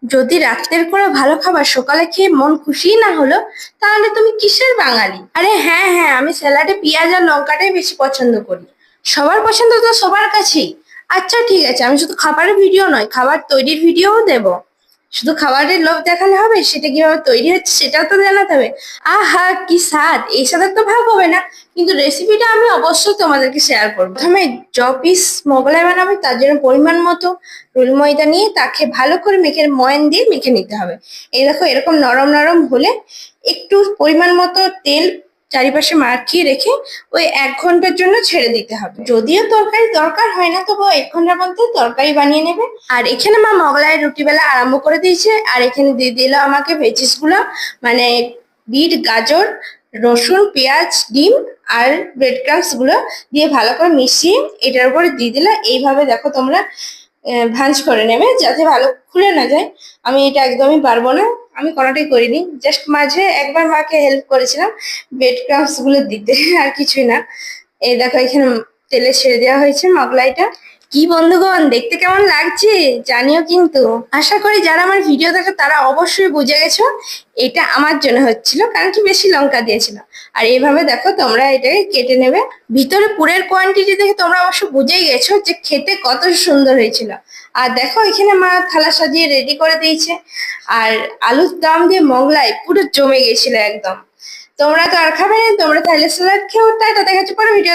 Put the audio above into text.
যদি রাতের কোনো ভালো খাবার সকালে খেয়ে মন খুশি না হলো, তাহলে তুমি কিসের বাঙালি? আরে হ্যাঁ হ্যাঁ, আমি স্যালাডে পেঁয়াজ আর লঙ্কাটাই বেশি পছন্দ করি। সবার পছন্দ তো সবার কাছেই। আচ্ছা ঠিক আছে, আমি শুধু খাবারের ভিডিও নয়, খাবার তৈরির ভিডিওও দেব। শুধু খাবারের লোভ দেখালে হবে? সেটা কিভাবে তৈরি হচ্ছে সেটাও তো জানাতে হবে। আহা কি স্বাদ! এই স্বাদের তো ভাগ হবে না। কিন্তু রেসিপিটা আমি অবশ্যই তোমাদেরকে শেয়ার করবো। প্রথমে পিস মোগলাই বানাবে, তার জন্য পরিমাণ মতো রুল ময়দা নিয়ে তাকে ভালো করে মেখে ময়ান দিয়ে মেখে নিতে হবে। এই দেখো এরকম নরম নরম হলে একটু পরিমাণ মতো তেল চারিপাশে মাখিয়ে রেখে ওই 1 ঘন্টার জন্য ছেড়ে দিতে হবে। যদিও তরকারি দরকার হয় না, তবুও 1 ঘন্টার মধ্যে তরকারি বানিয়ে নেবে। আর এখানে মা মোগলাই রুটি বেলা আরম্ভ করে দিয়েছে। আর এখানে দিয়ে দিল আমাকে ভেজিস গুলো, মানে বিট, গাজর, রসুন, পেঁয়াজ, ডিম আর ব্রেড ক্রাম্বস গুলো দিয়ে ভালো করে মিশিয়ে এটার উপরে দিয়ে দিলা। এইভাবে দেখো তোমরা ভাঁজ করে নেবে যাতে ভালো খুলে না যায়। আমি এটা একদমই পারবো না, আমি কোনোটাই করিনি, জাস্ট মাঝে একবার মাকে হেল্প করেছিলাম ব্রেড ক্রাম্বস গুলো দিতে, আর কিছুই না। এই দেখো এখানে তেলে ছেড়ে দেওয়া হয়েছে মোগলাইটা। কি বন্ধুগণ, দেখতে কেমন লাগছে জানিও কিন্তু। আশা করি যারা আমার ভিডিও দেখে তারা অবশ্যই বুঝে গেছো এটা আমার জন্য হচ্ছিল, কারণ কি বেশি লঙ্কা দিয়েছিল। আর এইভাবে দেখো তোমরা এটাকে কেটে নেবে। ভিতরে পুরের কোয়ান্টিটি দেখে তোমরা অবশ্য বুঝেই গেছো যে খেতে কত সুন্দর হয়েছিল। আর দেখো এখানে মা থালা সাজিয়ে রেডি করে দিয়েছে। আর আলুর দম দিয়ে মোগলাই পুরো জমে গেছিল একদম। তোমরা তো আর খাবে না, তোমরা তাহলে স্যালাড খেও। টাটা, দেখা হচ্ছে পরে ভিডিও।